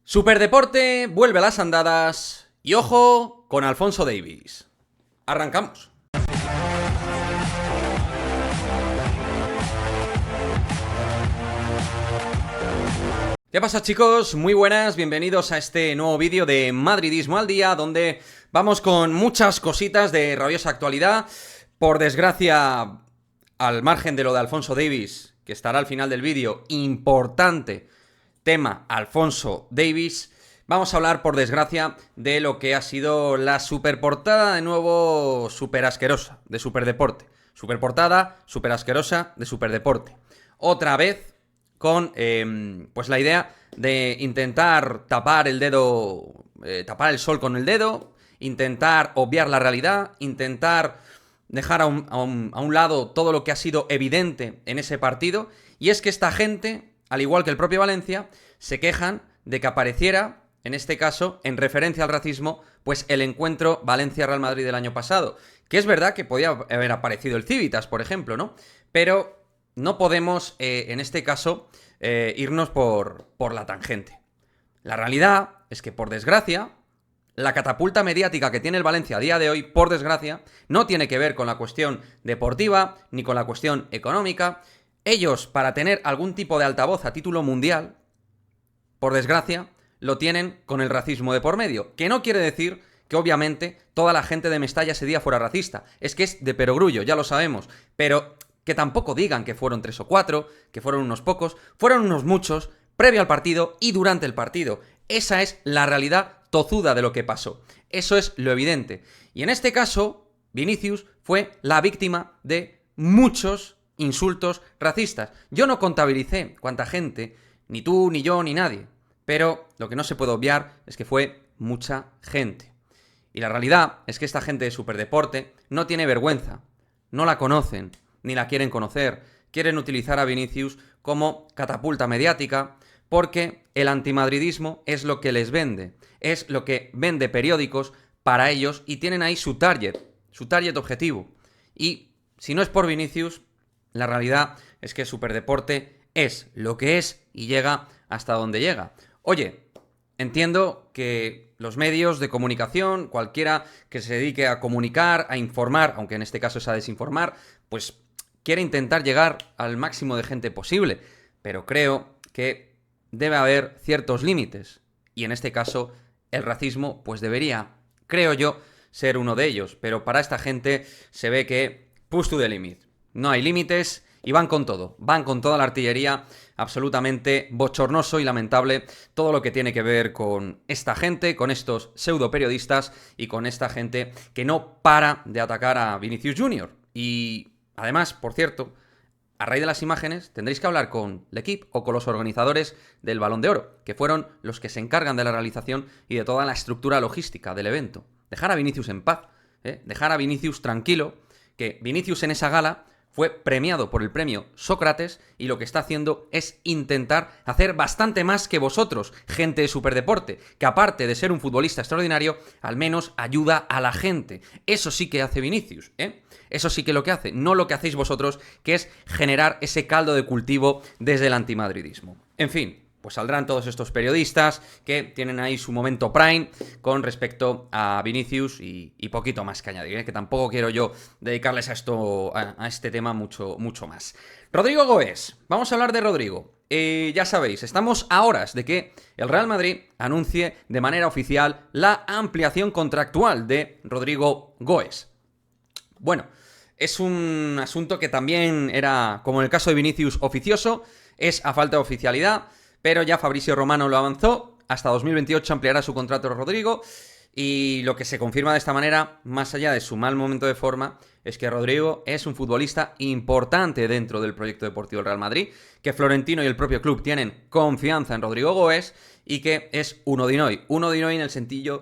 Superdeporte vuelve a las andadas y ojo con Alphonso Davies. Arrancamos. ¿Qué pasa, chicos? Muy buenas, bienvenidos a este nuevo vídeo de Madridismo al Día, donde vamos con muchas cositas de rabiosa actualidad. Por desgracia, al margen de lo de Alphonso Davies, que estará al final del vídeo, importante tema Alphonso Davies, vamos a hablar, por desgracia, de lo que ha sido la superportada, de nuevo, super asquerosa, de Superdeporte. Superportada, super asquerosa, de Superdeporte. Otra vez con pues la idea de intentar tapar el dedo, tapar el sol con el dedo, intentar obviar la realidad, intentar dejar a un lado todo lo que ha sido evidente en ese partido. Y es que esta gente, al igual que el propio Valencia, se quejan de que apareciera, en este caso, en referencia al racismo, pues el encuentro Valencia-Real Madrid del año pasado. Que es verdad que podía haber aparecido el Civitas, por ejemplo, ¿no? Pero no podemos, en este caso, irnos por la tangente. La realidad es que, por desgracia, la catapulta mediática que tiene el Valencia a día de hoy, por desgracia, no tiene que ver con la cuestión deportiva ni con la cuestión económica. Ellos, para tener algún tipo de altavoz a título mundial, por desgracia, lo tienen con el racismo de por medio. Que no quiere decir que, obviamente, toda la gente de Mestalla ese día fuera racista. Es que es de perogrullo, ya lo sabemos. Pero que tampoco digan que fueron 3 o 4, que fueron unos pocos, fueron unos muchos, previo al partido y durante el partido. Esa es la realidad tozuda de lo que pasó. Eso es lo evidente. Y en este caso, Vinicius fue la víctima de muchos insultos racistas. Yo no contabilicé cuánta gente, ni tú, ni yo, ni nadie. Pero lo que no se puede obviar es que fue mucha gente. Y la realidad es que esta gente de Superdeporte no tiene vergüenza. No la conocen, ni la quieren conocer. Quieren utilizar a Vinicius como catapulta mediática, porque el antimadridismo es lo que les vende. Es lo que vende periódicos para ellos y tienen ahí su target objetivo. Y si no es por Vinicius, la realidad es que Superdeporte es lo que es y llega hasta donde llega. Oye, entiendo que los medios de comunicación, cualquiera que se dedique a comunicar, a informar, aunque en este caso es a desinformar, pues quiere intentar llegar al máximo de gente posible. Pero creo que debe haber ciertos límites. Y en este caso, el racismo, pues debería, creo yo, ser uno de ellos. Pero para esta gente se ve que push to the limit. No hay límites y van con todo. Van con toda la artillería. Absolutamente bochornoso y lamentable todo lo que tiene que ver con esta gente, con estos pseudo periodistas y con esta gente que no para de atacar a Vinicius Junior. Y además, por cierto, a raíz de las imágenes tendréis que hablar con L'Equipe o con los organizadores del Balón de Oro, que fueron los que se encargan de la realización y de toda la estructura logística del evento. Dejar a Vinicius en paz, dejar a Vinicius tranquilo, que Vinicius en esa gala fue premiado por el premio Sócrates y lo que está haciendo es intentar hacer bastante más que vosotros, gente de Superdeporte, que aparte de ser un futbolista extraordinario, al menos ayuda a la gente. Eso sí que hace Vinicius, Eso sí que lo que hace, no lo que hacéis vosotros, que es generar ese caldo de cultivo desde el antimadridismo. En fin, pues saldrán todos estos periodistas que tienen ahí su momento prime con respecto a Vinicius y poquito más que añadir, que tampoco quiero yo dedicarles a este tema mucho más. Rodrigo Goes, vamos a hablar de Rodrigo. Ya sabéis, estamos a horas de que el Real Madrid anuncie de manera oficial la ampliación contractual de Rodrigo Goes. Bueno, es un asunto que también era, como en el caso de Vinicius, oficioso, es a falta de oficialidad, pero ya Fabrizio Romano lo avanzó, hasta 2028 ampliará su contrato Rodrigo, y lo que se confirma de esta manera, más allá de su mal momento de forma, es que Rodrigo es un futbolista importante dentro del proyecto deportivo del Real Madrid, que Florentino y el propio club tienen confianza en Rodrigo Goes y que es un Odinoy en el sentido,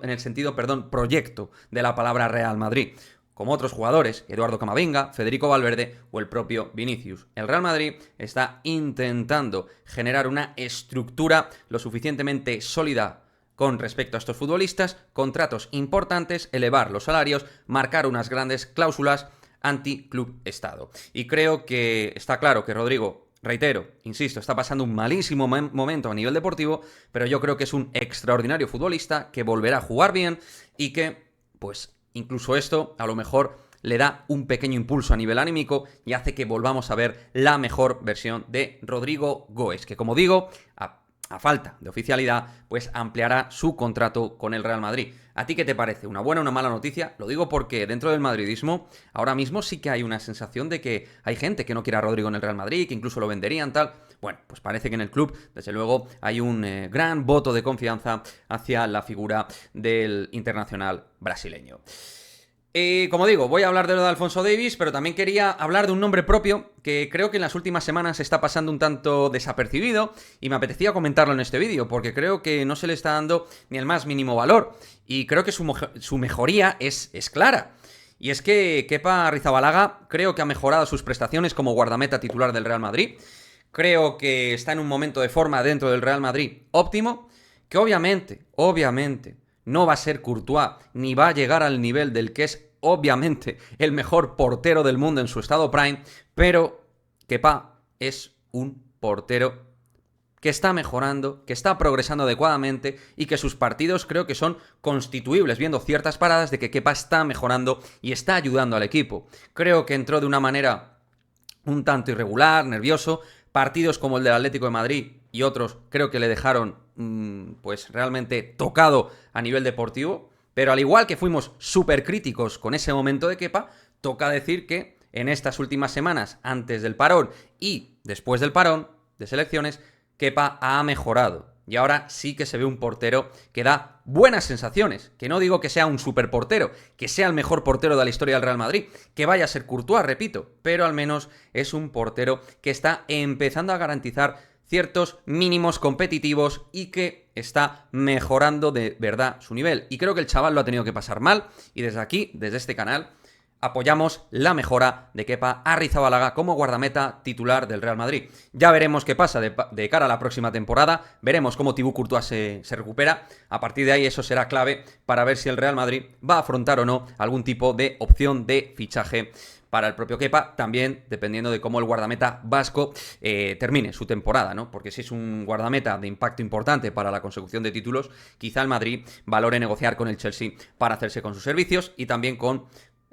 proyecto de la palabra Real Madrid, como otros jugadores, Eduardo Camavinga, Federico Valverde o el propio Vinicius. El Real Madrid está intentando generar una estructura lo suficientemente sólida con respecto a estos futbolistas, contratos importantes, elevar los salarios, marcar unas grandes cláusulas anti-club Estado. Y creo que está claro que Rodrigo reitero, insisto, está pasando un malísimo momento a nivel deportivo, pero yo creo que es un extraordinario futbolista que volverá a jugar bien y que, pues, incluso esto a lo mejor le da un pequeño impulso a nivel anímico y hace que volvamos a ver la mejor versión de Rodrigo Goes, que como digo, a falta de oficialidad, pues ampliará su contrato con el Real Madrid. ¿A ti qué te parece? ¿Una buena o una mala noticia? Lo digo porque dentro del madridismo ahora mismo sí que hay una sensación de que hay gente que no quiere a Rodrigo en el Real Madrid, que incluso lo venderían, tal. Bueno, pues parece que en el club, desde luego, hay un gran voto de confianza hacia la figura del internacional brasileño. Como digo, voy a hablar de lo de Alphonso Davies, pero también quería hablar de un nombre propio que creo que en las últimas semanas está pasando un tanto desapercibido y me apetecía comentarlo en este vídeo porque creo que no se le está dando ni el más mínimo valor y creo que su mejoría es clara. Y es que Kepa Arrizabalaga creo que ha mejorado sus prestaciones como guardameta titular del Real Madrid. Creo que está en un momento de forma dentro del Real Madrid óptimo, que obviamente, no va a ser Courtois, ni va a llegar al nivel del que es, obviamente, el mejor portero del mundo en su estado prime, pero Kepa es un portero que está mejorando, que está progresando adecuadamente y que sus partidos creo que son constituibles, viendo ciertas paradas de que Kepa está mejorando y está ayudando al equipo. Creo que entró de una manera un tanto irregular, nervioso. Partidos como el del Atlético de Madrid y otros creo que le dejaron pues realmente tocado a nivel deportivo, pero al igual que fuimos súper críticos con ese momento de Kepa, toca decir que en estas últimas semanas, antes del parón y después del parón de selecciones, Kepa ha mejorado. Y ahora sí que se ve un portero que da buenas sensaciones. Que no digo que sea un super portero, que sea el mejor portero de la historia del Real Madrid, que vaya a ser Courtois, repito, pero al menos es un portero que está empezando a garantizar ciertos mínimos competitivos y que está mejorando de verdad su nivel. Y creo que el chaval lo ha tenido que pasar mal y desde aquí, desde este canal, apoyamos la mejora de Kepa Arrizabalaga como guardameta titular del Real Madrid. Ya veremos qué pasa de cara a la próxima temporada, veremos cómo Thibaut Courtois se recupera. A partir de ahí eso será clave para ver si el Real Madrid va a afrontar o no algún tipo de opción de fichaje para el propio Kepa, también dependiendo de cómo el guardameta vasco termine su temporada, ¿no? Porque si es un guardameta de impacto importante para la consecución de títulos, quizá el Madrid valore negociar con el Chelsea para hacerse con sus servicios y también con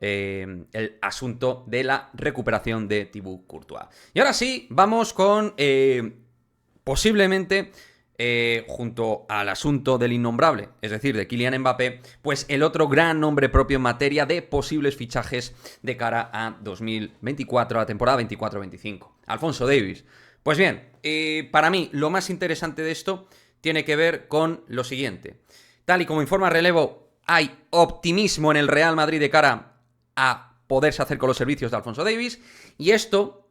el asunto de la recuperación de Thibaut Courtois. Y ahora sí, vamos con posiblemente, junto al asunto del innombrable, es decir, de Kylian Mbappé, pues el otro gran nombre propio en materia de posibles fichajes de cara a 2024, a la temporada 24-25. Alphonso Davies. Pues bien, para mí lo más interesante de esto tiene que ver con lo siguiente. Tal y como informa Relevo, hay optimismo en el Real Madrid de cara a poderse hacer con los servicios de Alphonso Davies, y esto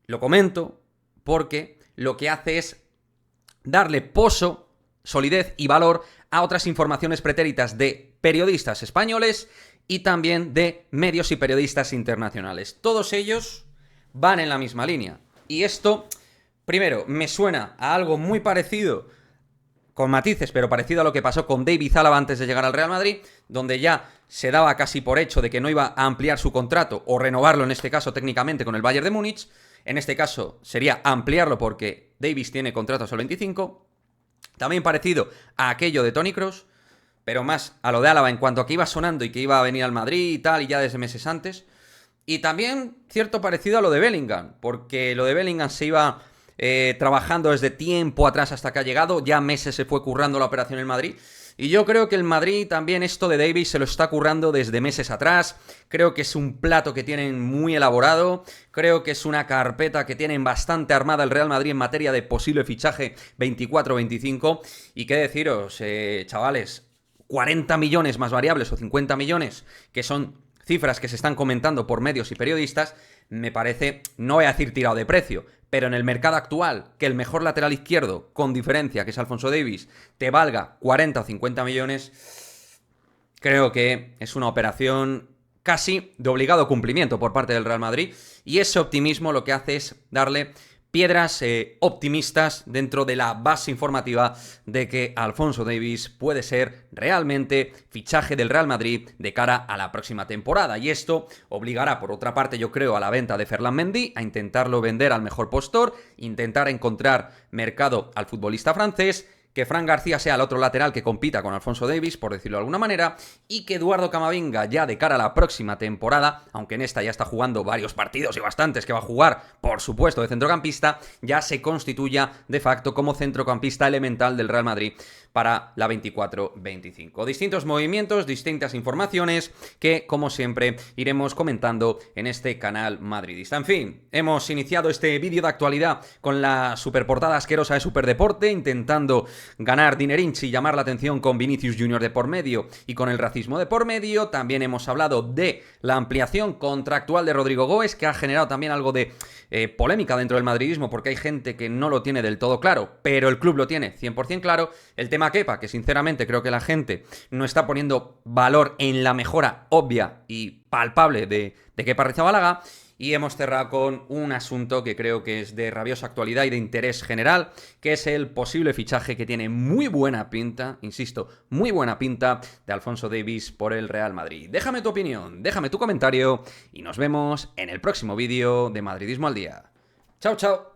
lo comento porque lo que hace es darle poso, solidez y valor a otras informaciones pretéritas de periodistas españoles y también de medios y periodistas internacionales. Todos ellos van en la misma línea. Y esto, primero, me suena a algo muy parecido, con matices, pero parecido a lo que pasó con David Alaba antes de llegar al Real Madrid, donde ya se daba casi por hecho de que no iba a ampliar su contrato o renovarlo, en este caso técnicamente con el Bayern de Múnich. En este caso sería ampliarlo porque Davies tiene contrato hasta el 25. También parecido a aquello de Toni Kroos, pero más a lo de Alaba en cuanto a que iba sonando y que iba a venir al Madrid y tal, y ya desde meses antes. Y también cierto parecido a lo de Bellingham, porque lo de Bellingham se iba trabajando desde tiempo atrás hasta que ha llegado, ya meses se fue currando la operación en Madrid. Y yo creo que el Madrid también esto de Davies se lo está currando desde meses atrás. Creo que es un plato que tienen muy elaborado. Creo que es una carpeta que tienen bastante armada el Real Madrid en materia de posible fichaje 24-25. Y qué deciros, chavales, 40 millones más variables o 50 millones, que son cifras que se están comentando por medios y periodistas, me parece, no voy a decir tirado de precio, pero en el mercado actual, que el mejor lateral izquierdo, con diferencia, que es Alphonso Davies, te valga 40 o 50 millones, creo que es una operación casi de obligado cumplimiento por parte del Real Madrid, y ese optimismo lo que hace es darle piedras optimistas dentro de la base informativa de que Alphonso Davies puede ser realmente fichaje del Real Madrid de cara a la próxima temporada. Y esto obligará, por otra parte, yo creo, a la venta de Ferland Mendy, a intentarlo vender al mejor postor, intentar encontrar mercado al futbolista francés, que Fran García sea el otro lateral que compita con Alphonso Davies, por decirlo de alguna manera, y que Eduardo Camavinga ya de cara a la próxima temporada, aunque en esta ya está jugando varios partidos y bastantes que va a jugar, por supuesto, de centrocampista, ya se constituya de facto como centrocampista elemental del Real Madrid para la 24-25. Distintos movimientos, distintas informaciones que, como siempre, iremos comentando en este canal madridista. En fin, hemos iniciado este vídeo de actualidad con la superportada asquerosa de Superdeporte, intentando ganar dinerinchi y llamar la atención con Vinicius Junior de por medio y con el racismo de por medio. También hemos hablado de la ampliación contractual de Rodrigo Goes, que ha generado también algo de polémica dentro del madridismo, porque hay gente que no lo tiene del todo claro, pero el club lo tiene 100% claro. El tema Kepa, que sinceramente creo que la gente no está poniendo valor en la mejora obvia y palpable de Kepa Arrizabalaga. Y hemos cerrado con un asunto que creo que es de rabiosa actualidad y de interés general, que es el posible fichaje que tiene muy buena pinta, insisto, muy buena pinta, de Alphonso Davies por el Real Madrid. Déjame tu opinión, déjame tu comentario y nos vemos en el próximo vídeo de Madridismo al Día. Chao, chao.